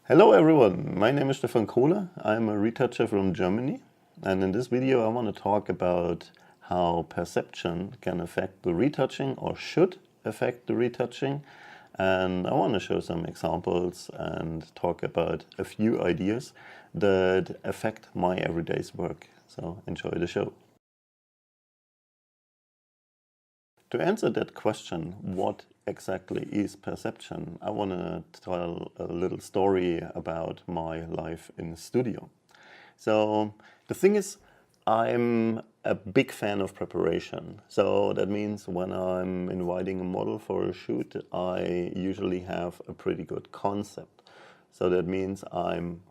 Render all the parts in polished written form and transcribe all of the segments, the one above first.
Hello everyone, my name is Stefan Kohler. I'm a retoucher from Germany, and in this video I want to talk about how perception can affect the retouching or should affect the retouching, and I want to show some examples and talk about a few ideas that affect my everyday's work. So enjoy the show. To answer that question, what exactly is perception, I want to tell a little story about my life in the studio. So the thing is, I'm a big fan of preparation. So that means when I'm inviting a model for a shoot, I usually have a pretty good concept. So that means I'm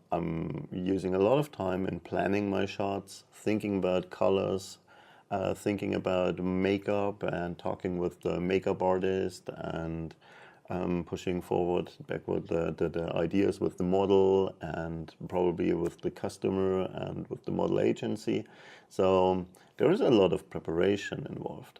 using a lot of time in planning my shots, thinking about colors, thinking about makeup and talking with the makeup artist and pushing forward, backward the ideas with the model and probably with the customer and with the model agency. So there is a lot of preparation involved.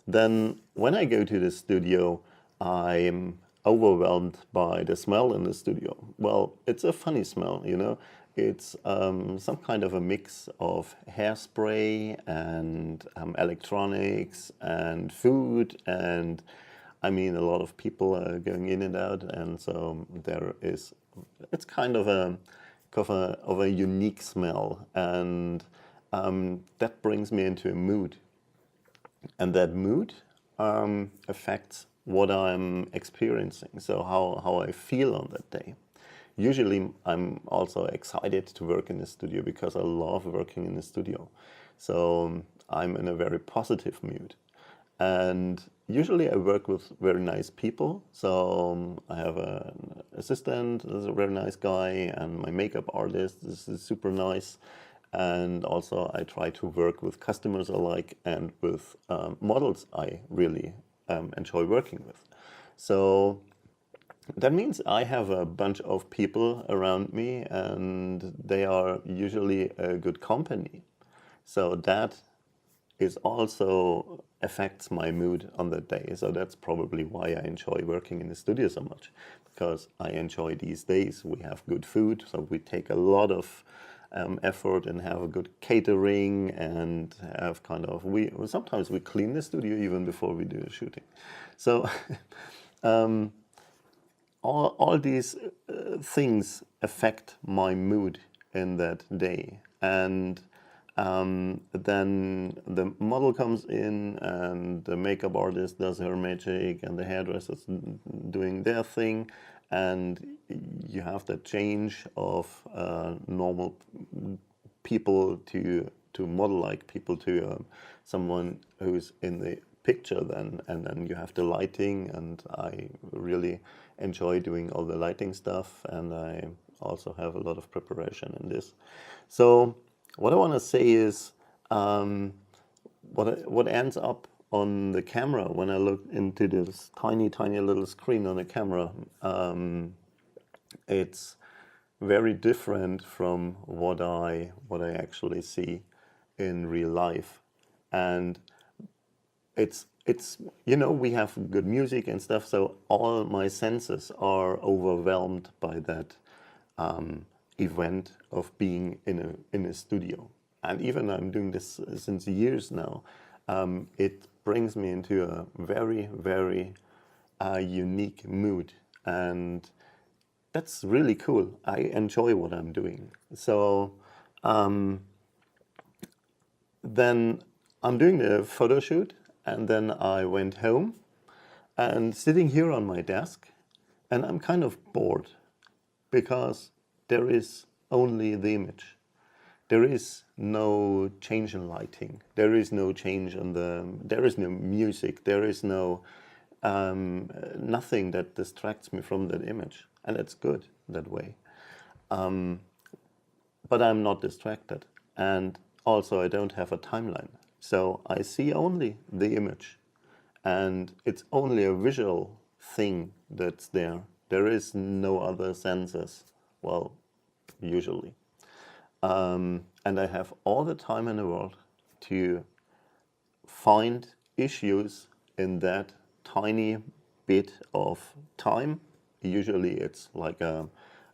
Then when I go to the studio, I'm overwhelmed by the smell in the studio. Well, it's a funny smell, you know. It's some kind of a mix of hairspray and electronics and food, and I mean a lot of people are going in and out, and so it's kind of a unique smell, and that brings me into a mood. And that mood affects what I'm experiencing, so how I feel on that day. Usually I'm also excited to work in the studio because I love working in the studio. So I'm in a very positive mood. And usually I work with very nice people. So I have an assistant, who's a very nice guy, and my makeup artist is super nice. And also I try to work with customers alike and with models I really enjoy working with. So that means I have a bunch of people around me and they are usually a good company. So that is also affects my mood on that day. So that's probably why I enjoy working in the studio so much, because I enjoy these days. We have good food, so we take a lot of effort and have a good catering and have sometimes we clean the studio even before we do the shooting. So all these things affect my mood in that day. And then the model comes in and the makeup artist does her magic and the hairdresser's doing their thing, and you have that change of normal people to model-like people to someone who's in the picture then, and then you have the lighting, and I really enjoy doing all the lighting stuff, and I also have a lot of preparation in this. So what I want to say is what ends up on the camera when I look into this tiny little screen on the camera, it's very different from what I actually see in real life. And it's you know, we have good music and stuff, so all my senses are overwhelmed by that event of being in a studio. And even I'm doing this since years now, it brings me into a very unique mood, and that's really cool. I enjoy what I'm doing. So then I'm doing the photo shoot, and then I went home and sitting here on my desk, and I'm kind of bored because there is only the image. There is no change in lighting. There is no change in there is no music. There is no nothing that distracts me from that image, and it's good that way. But I'm not distracted, and also I don't have a timeline. So I see only the image, and it's only a visual thing that's there. There is no other senses, well, usually. And I have all the time in the world to find issues in that tiny bit of time. Usually it's like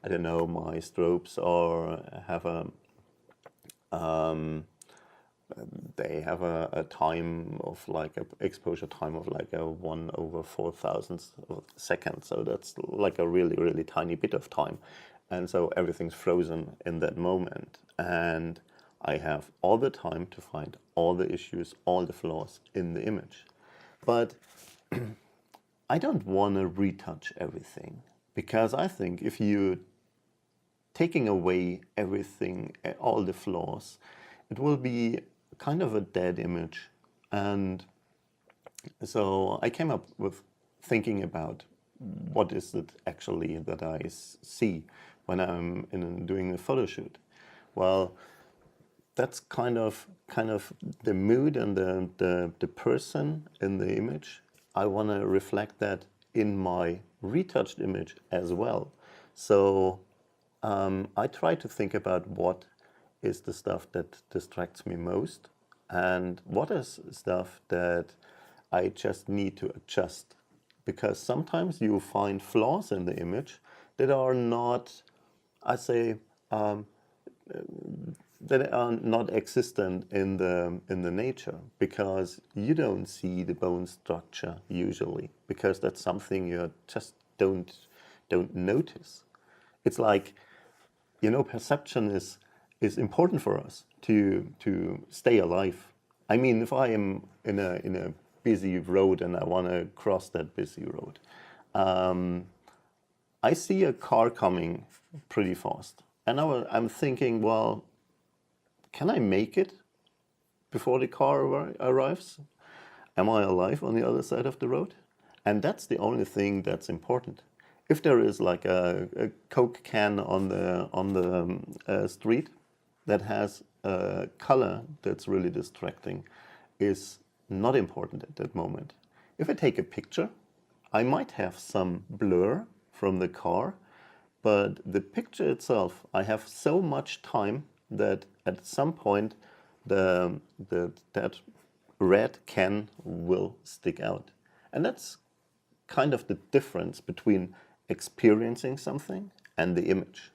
I don't know, my strobes or have a they have a time of like a exposure time of like a 1/4000th of a second. So that's like a really, really tiny bit of time. And so everything's frozen in that moment. And I have all the time to find all the issues, all the flaws in the image. But I don't want to retouch everything, because I think if you taking away everything, all the flaws, it will be kind of a dead image. And so I came up with thinking about what is it actually that I see when I'm doing a photo shoot. Well, that's kind of the mood and the person in the image. I want to reflect that in my retouched image as well. So I try to think about what is the stuff that distracts me most, and what is stuff that I just need to adjust. Because sometimes you find flaws in the image that are not, I say, that are not existent in the nature, because you don't see the bone structure usually, because that's something you just don't notice. It's like, perception is important for us to stay alive. I mean, if I am in a busy road and I want to cross that busy road, I see a car coming pretty fast, and I'm thinking, well, can I make it before the car arrives? Am I alive on the other side of the road? And that's the only thing that's important. If there is like a Coke can on the street that has a color that's really distracting, is not important at that moment. If I take a picture, I might have some blur from the car, but the picture itself, I have so much time that at some point that red can will stick out. And that's kind of the difference between experiencing something and the image.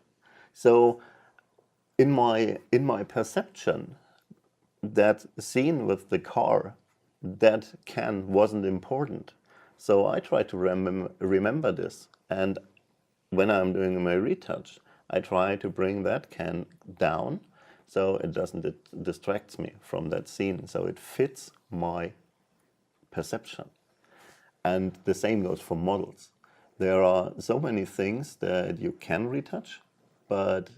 So in my perception, that scene with the car, that can wasn't important. So I try to remember this, and when I'm doing my retouch, I try to bring that can down so it doesn't distracts me from that scene, so it fits my perception. And the same goes for models. There are so many things that you can retouch, but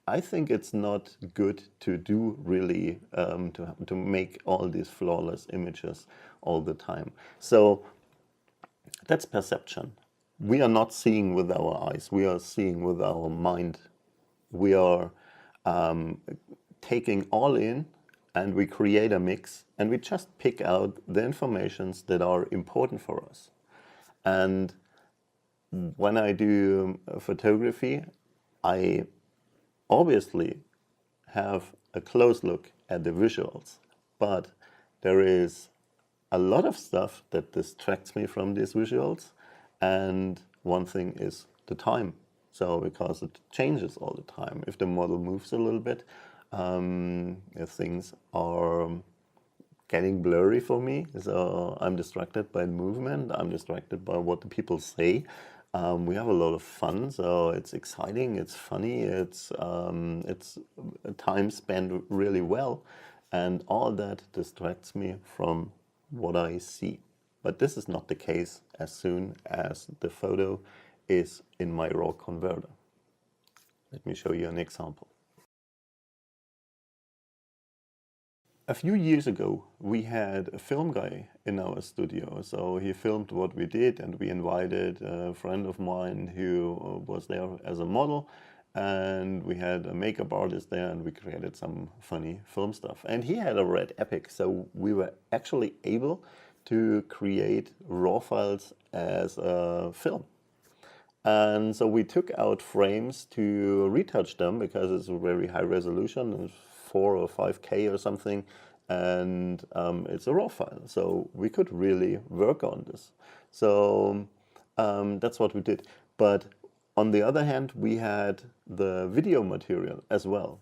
I think it's not good to do really to make all these flawless images all the time. So that's perception. We are not seeing with our eyes, we are seeing with our mind. We are taking all in, and we create a mix, and we just pick out the informations that are important for us. And when I do photography, I obviously have a close look at the visuals, but there is a lot of stuff that distracts me from these visuals, and one thing is the time. So because it changes all the time, if the model moves a little bit, if things are getting blurry for me, so I'm distracted by movement, I'm distracted by what the people say. We have a lot of fun, so it's exciting, it's funny, it's a time spent really well, and all that distracts me from what I see. But this is not the case as soon as the photo is in my raw converter. Let me show you an example. A few years ago, we had a film guy in our studio. So he filmed what we did, and we invited a friend of mine who was there as a model, and we had a makeup artist there, and we created some funny film stuff. And he had a Red Epic, so we were actually able to create raw files as a film. And so we took out frames to retouch them, because it's a very high resolution, and 4 or 5K or something, and it's a raw file. So we could really work on this. So that's what we did. But On the other hand, we had the video material as well.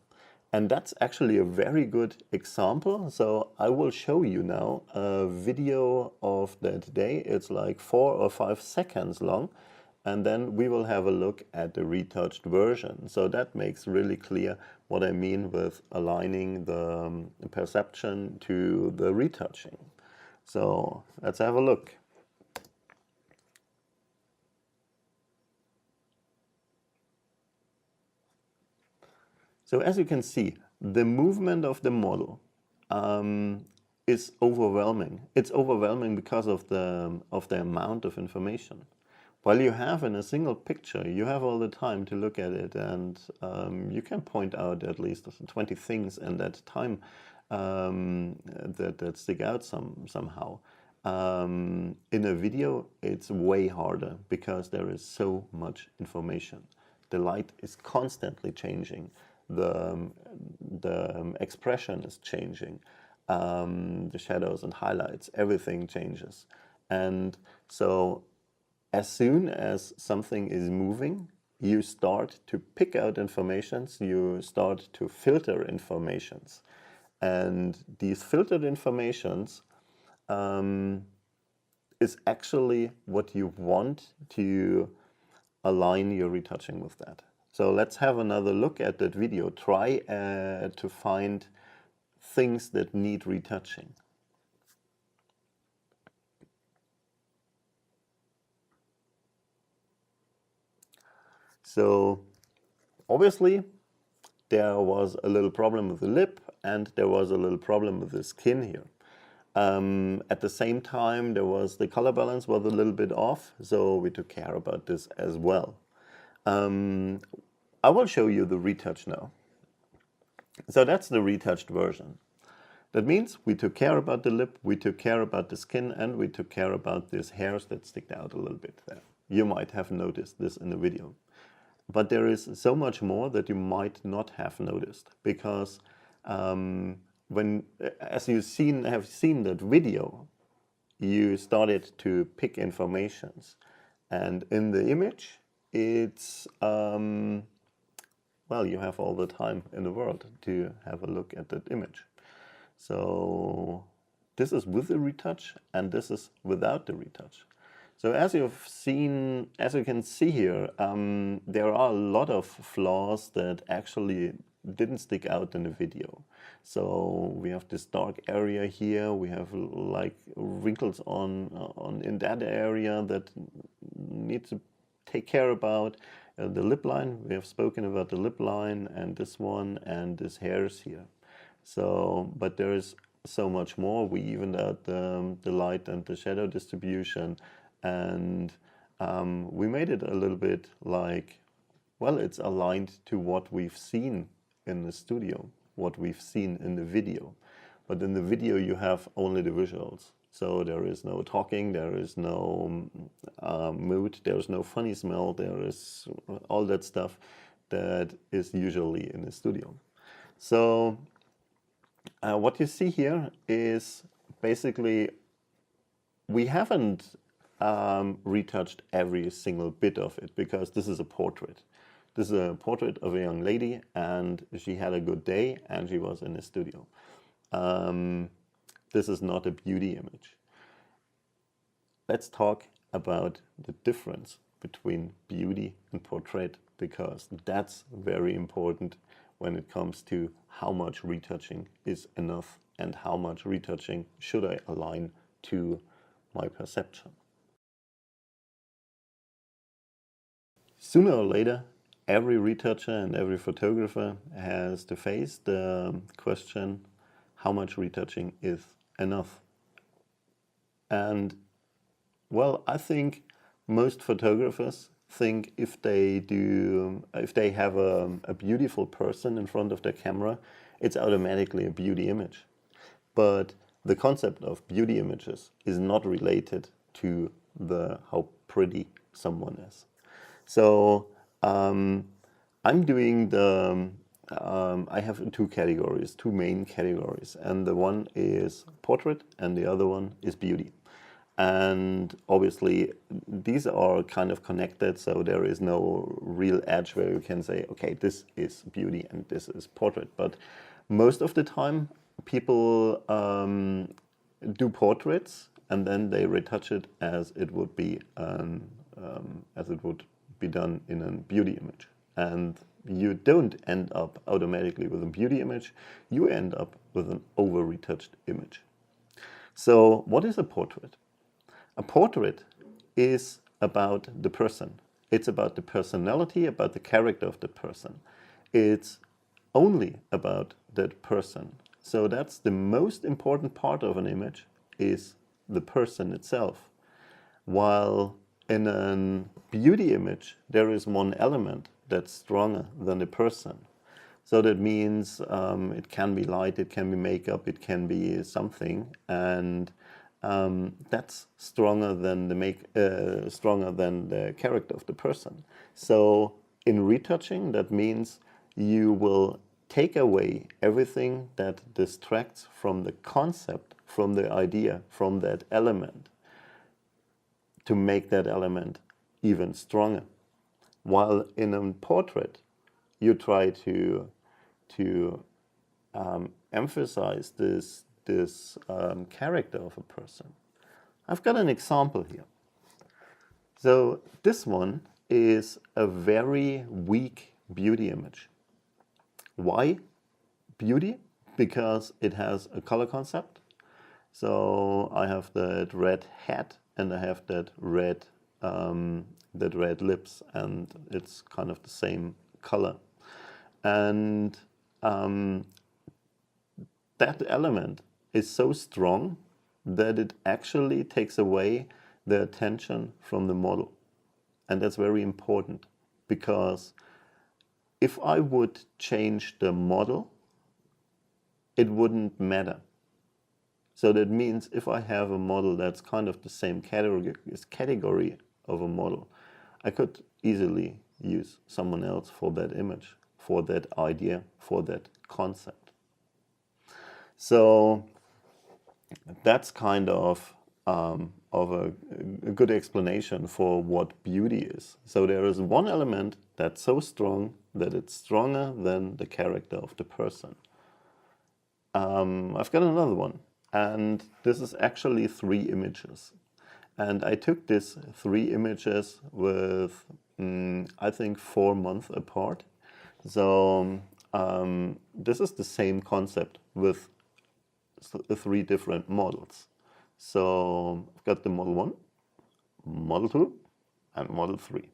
And that's actually a very good example. So I will show you now a video of that day. It's like 4 or 5 seconds long. And then we will have a look at the retouched version. So that makes really clear what I mean with aligning the perception to the retouching. So let's have a look. So as you can see, the movement of the model is overwhelming. It's overwhelming because of the amount of information. While you have in a single picture, you have all the time to look at it, and you can point out at least 20 things in that time that stick out somehow. In a video, it's way harder because there is so much information. The light is constantly changing. The expression is changing. The shadows and highlights, everything changes. And so as soon as something is moving, you start to pick out informations, you start to filter informations. And these filtered informations is actually what you want to align your retouching with that. So let's have another look at that video. Try to find things that need retouching. So obviously there was a little problem with the lip and there was a little problem with the skin here. At the same time, the color balance was a little bit off, so we took care about this as well. I will show you the retouch now. So that's the retouched version. That means we took care about the lip, we took care about the skin, and we took care about these hairs that stick out a little bit there. You might have noticed this in the video. But there is so much more that you might not have noticed, because as you have seen that video, you started to pick informations. And in the image, it's, well, you have all the time in the world to have a look at that image. So this is with the retouch and this is without the retouch. So as you can see here, there are a lot of flaws that actually didn't stick out in the video. So we have this dark area here, we have like wrinkles in that area that need to take care about. The lip line, we have spoken about the lip line and this one and this hairs here. So, but there is so much more. We evened out the light and the shadow distribution, and we made it a little bit like, well, it's aligned to what we've seen in the studio, what we've seen in the video. But in the video you have only the visuals. So there is no talking, there is no mood, there is no funny smell, there is all that stuff that is usually in the studio. So what you see here is basically we haven't retouched every single bit of it, because this is a portrait. This is a portrait of a young lady, and she had a good day and she was in the studio. This is not a beauty image. Let's talk about the difference between beauty and portrait, because that's very important when it comes to how much retouching is enough and how much retouching should I align to my perception. Sooner or later, every retoucher and every photographer has to face the question, how much retouching is enough? And well, I think most photographers think if they have a beautiful person in front of their camera, it's automatically a beauty image. But the concept of beauty images is not related to how pretty someone is. So I'm doing I have two main categories, and the one is portrait and the other one is beauty. And obviously, these are kind of connected, so there is no real edge where you can say, okay, this is beauty and this is portrait. But most of the time, people do portraits and then they retouch it as it would be done in a beauty image. And you don't end up automatically with a beauty image. You end up with an over-retouched image. So, what is a portrait? A portrait is about the person. It's about the personality, about the character of the person. It's only about that person. So that's the most important part of an image, is the person itself. While in a beauty image, there is one element that's stronger than the person. So that means it can be light, it can be makeup, it can be something, and that's stronger than the character of the person. So in retouching, that means you will take away everything that distracts from the concept, from the idea, from that element, to make that element even stronger. While in a portrait, you try to emphasize this character of a person. I've got an example here. So this one is a very weak beauty image. Why beauty? Because it has a color concept. So I have that red hat and I have that red lips, and it's kind of the same color. And that element is so strong that it actually takes away the attention from the model. And that's very important, because if I would change the model, it wouldn't matter. So that means if I have a model that's kind of the same category of a model, I could easily use someone else for that image, for that idea, for that concept. So that's kind of a good explanation for what beauty is. So there is one element that's so strong that it's stronger than the character of the person. I've got another one, and this is actually 3 images. And I took these 3 images with, I think, 4 months apart. So this is the same concept with 3 different models. So I've got the model 1, model 2, and model 3.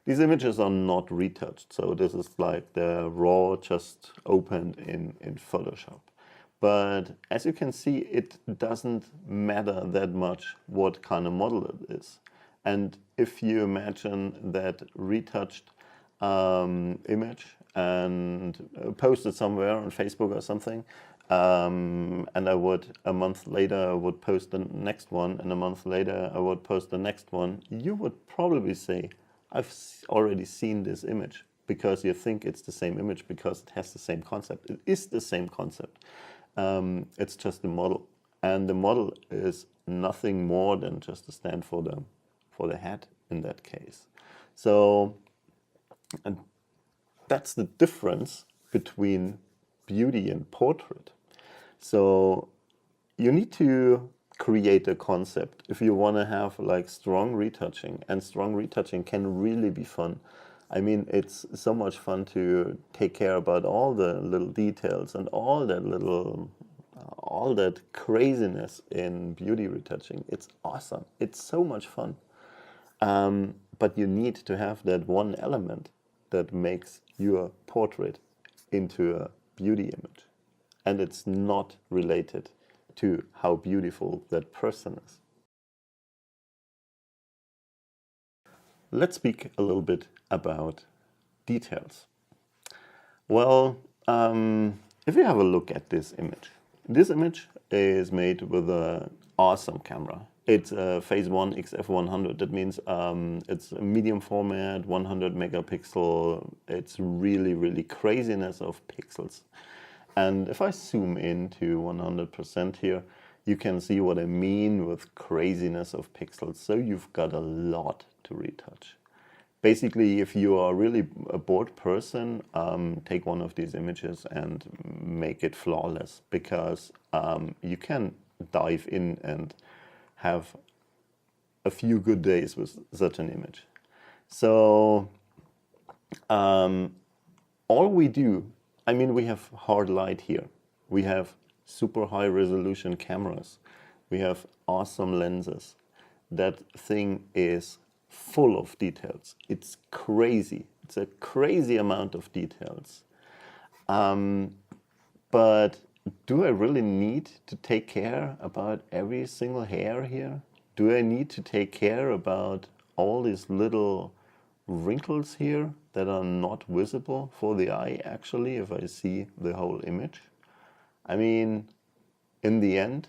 These images are not retouched, so this is like the raw just opened in Photoshop. But as you can see, it doesn't matter that much what kind of model it is. And if you imagine that retouched image and post it somewhere on Facebook or something, and I would, a month later, I would post the next one, and a month later, I would post the next one, you would probably say, I've already seen this image, because you think it's the same image because it has the same concept. It is the same concept. It's just the model. And the model is nothing more than just a stand for the head in that case. So and that's the difference between beauty and portrait. So you need to create a concept if you want to have like strong retouching, and strong retouching can really be fun. I mean, it's so much fun to take care about all the little details and all that craziness in beauty retouching. It's awesome. It's so much fun. But you need to have that one element that makes your portrait into a beauty image. And it's not related to how beautiful that person is. Let's speak a little bit about details. Well, if you have a look at this image is made with an awesome camera. It's a Phase 1 XF100. That means it's a medium format, 100 megapixel. It's really, really craziness of pixels. And if I zoom in to 100% here, you can see what I mean with craziness of pixels. So you've got a lot to retouch. Basically, if you are really a bored person, take one of these images and make it flawless, because you can dive in and have a few good days with such an image. So all we do, I mean, we have hard light here. We have super high resolution cameras. We have awesome lenses. That thing is full of details. It's crazy. It's a crazy amount of details. But do I really need to take care about every single hair here? Do I need to take care about all these little wrinkles here that are not visible for the eye actually if I see the whole image? I mean, in the end,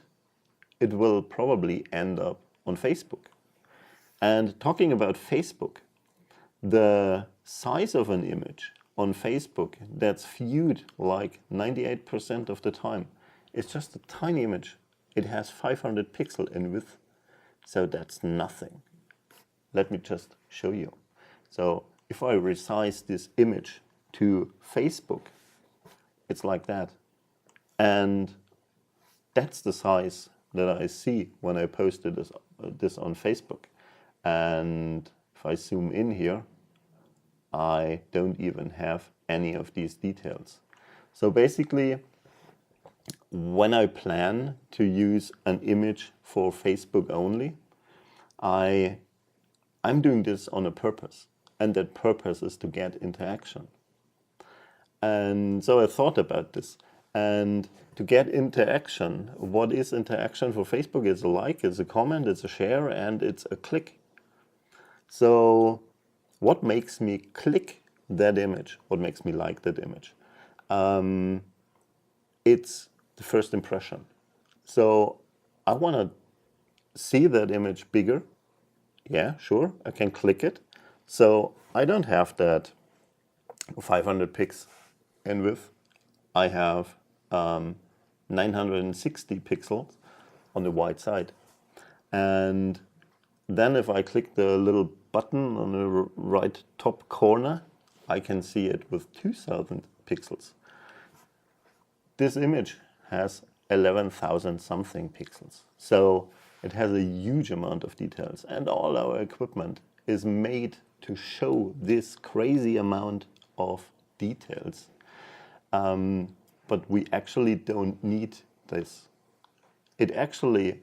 it will probably end up on Facebook. And talking about Facebook, the size of an image on Facebook that's viewed like 98% of the time is just a tiny image. It has 500 pixels in width, so that's nothing. Let me just show you. So if I resize this image to Facebook, it's like that. And that's the size that I see when I posted this on Facebook. And if I zoom in here, I don't even have any of these details. So basically, when I plan to use an image for Facebook only, I'm doing this on a purpose. And that purpose is to get interaction. And so I thought about this. And to get interaction, what is interaction for Facebook? It's a like, it's a comment, it's a share, and it's a click. So what makes me click that image? What makes me like that image? It's the first impression. So I want to see that image bigger. Yeah, sure, I can click it. So I don't have that 500 pixels in width. I have 960 pixels on the white side. And then if I click the little button on the right top corner, I can see it with 2000 pixels. This image has 11,000 something pixels. So it has a huge amount of details, and all our equipment is made to show this crazy amount of details. But we actually don't need this. It actually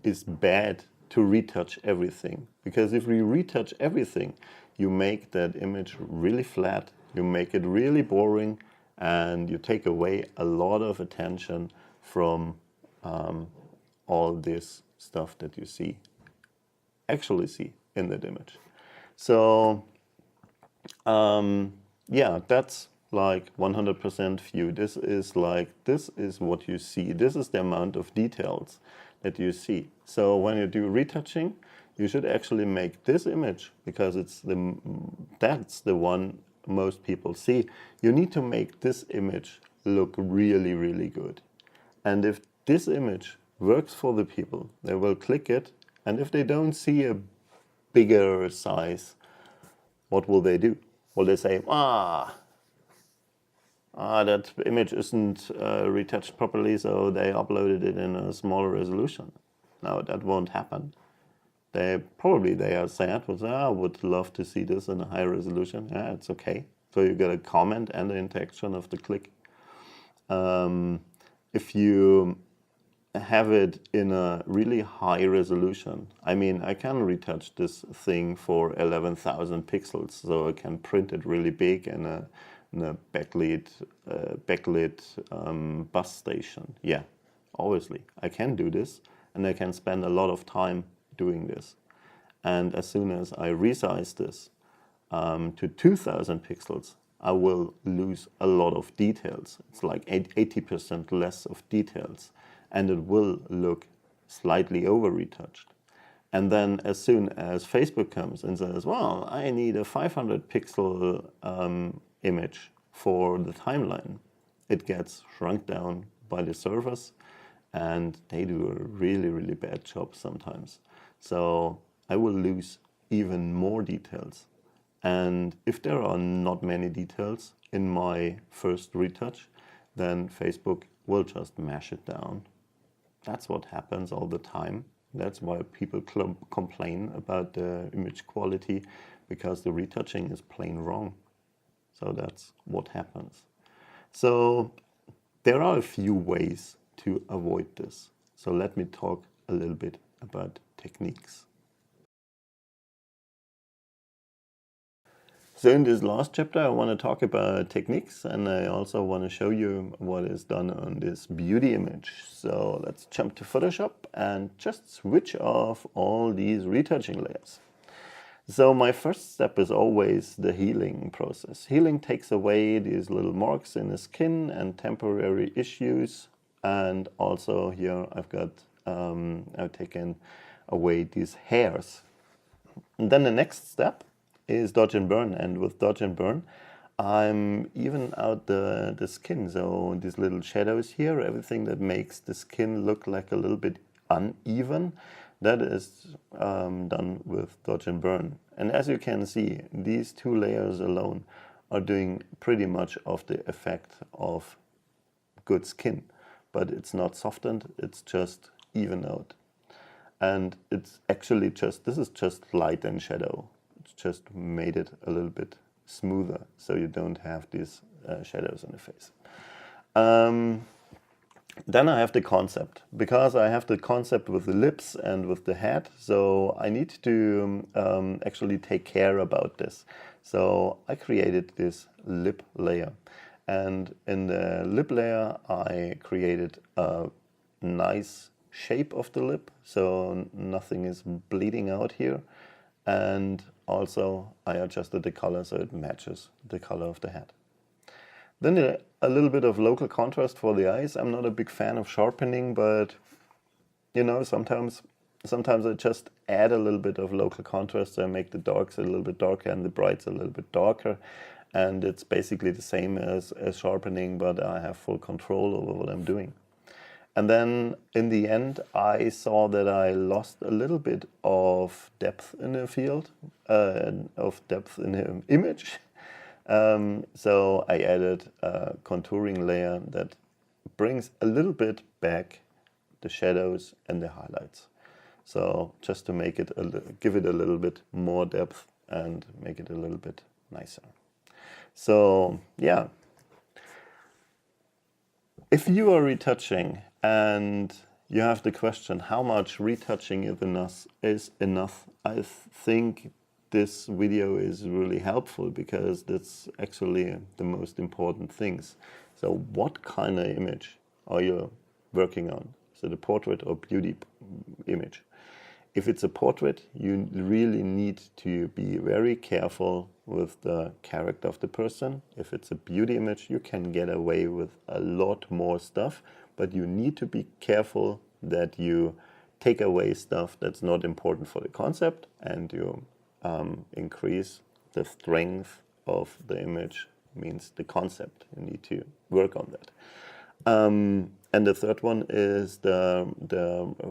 is bad to retouch everything, because if we retouch everything, you make that image really flat, you make it really boring, and you take away a lot of attention from all this stuff that you actually see in that image. So yeah, that's like 100% view. This is what you see. This is the amount of details that you see. So when you do retouching, you should actually make this image, because that's the one most people see. You need to make this image look really, really good. And if this image works for the people, they will click it. And if they don't see a bigger size, what will they do? Will they say, that image isn't retouched properly, so they uploaded it in a smaller resolution? No, that won't happen. They are sad, I would love to see this in a high resolution. Yeah, it's okay. So you get a comment and the interaction of the click. If you have it in a really high resolution, I mean, I can retouch this thing for 11,000 pixels, so I can print it really big in a backlit bus station. Yeah, obviously, I can do this, and I can spend a lot of time doing this. And as soon as I resize this to 2000 pixels, I will lose a lot of details. It's like 80% less of details, and it will look slightly over-retouched. And then as soon as Facebook comes and says, well, I need a 500 pixel image for the timeline, it gets shrunk down by the servers, and they do a really, really bad job sometimes. So I will lose even more details. And if there are not many details in my first retouch, then Facebook will just mash it down. That's what happens all the time. That's why people complain about the image quality, because the retouching is plain wrong. So that's what happens. So there are a few ways to avoid this. So let me talk a little bit about techniques. So in this last chapter, I want to talk about techniques, and I also want to show you what is done on this beauty image. So let's jump to Photoshop and just switch off all these retouching layers. So my first step is always the healing process. Healing takes away these little marks in the skin and temporary issues. And also here I've taken away these hairs. And then the next step is dodge and burn. And with dodge and burn, I'm even out the skin. So these little shadows here, everything that makes the skin look like a little bit uneven, that is done with dodge and burn. And as you can see, these two layers alone are doing pretty much of the effect of good skin. But it's not softened, it's just even out. And it's actually this is just light and shadow. It's just made it a little bit smoother, so you don't have these shadows in the face. Then I have the concept, because I have the concept with the lips and with the head, so I need to actually take care about this. So I created this lip layer, and in the lip layer I created a nice shape of the lip, so nothing is bleeding out here, and also I adjusted the color so it matches the color of the head. Then a little bit of local contrast for the eyes. I'm not a big fan of sharpening, but you know, sometimes I just add a little bit of local contrast. I make the darks a little bit darker and the brights a little bit darker, and it's basically the same as sharpening, but I have full control over what I'm doing. And then in the end, I saw that I lost a little bit of depth in the field, of depth in the image. So I added a contouring layer that brings a little bit back the shadows and the highlights. So just to make it give it a little bit more depth and make it a little bit nicer. So yeah, if you are retouching and you have the question how much retouching is enough, I think this video is really helpful, because that's actually the most important things. So what kind of image are you working on? Is it a portrait or beauty image? If it's a portrait, you really need to be very careful with the character of the person. If it's a beauty image, you can get away with a lot more stuff, but you need to be careful that you take away stuff that's not important for the concept, and you increase the strength of the image, means the concept. You need to work on that. And the third one is the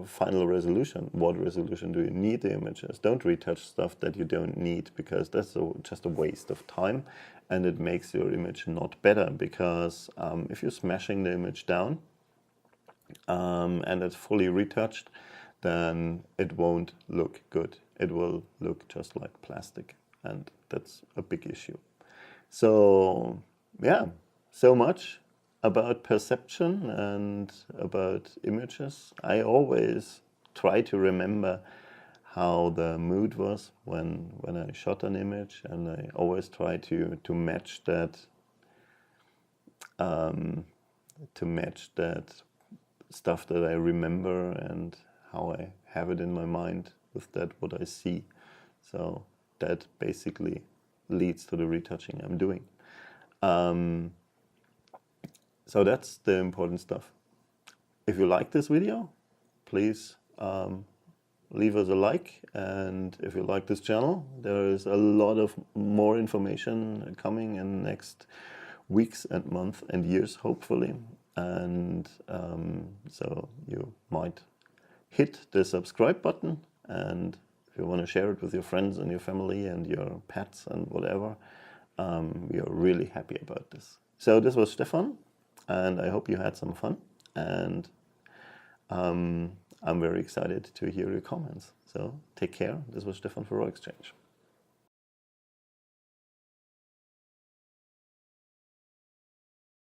final resolution. What resolution do you need the images? Don't retouch stuff that you don't need, because that's just a waste of time, and it makes your image not better, because if you're smashing the image down and it's fully retouched, then it won't look good. It will look just like plastic, and that's a big issue. So yeah, so much about perception and about images. I always try to remember how the mood was when I shot an image, and I always try to match that stuff that I remember and how I have it in my mind with that what I see. So that basically leads to the retouching I'm doing. So that's the important stuff. If you like this video, please leave us a like, and if you like this channel, there is a lot of more information coming in the next weeks and months and years, hopefully. and so you might hit the subscribe button, and if you want to share it with your friends and your family and your pets and whatever, we are really happy about this. So this was Stefan, and I hope you had some fun, and I'm very excited to hear your comments. So take care. This was Stefan for Raw Exchange.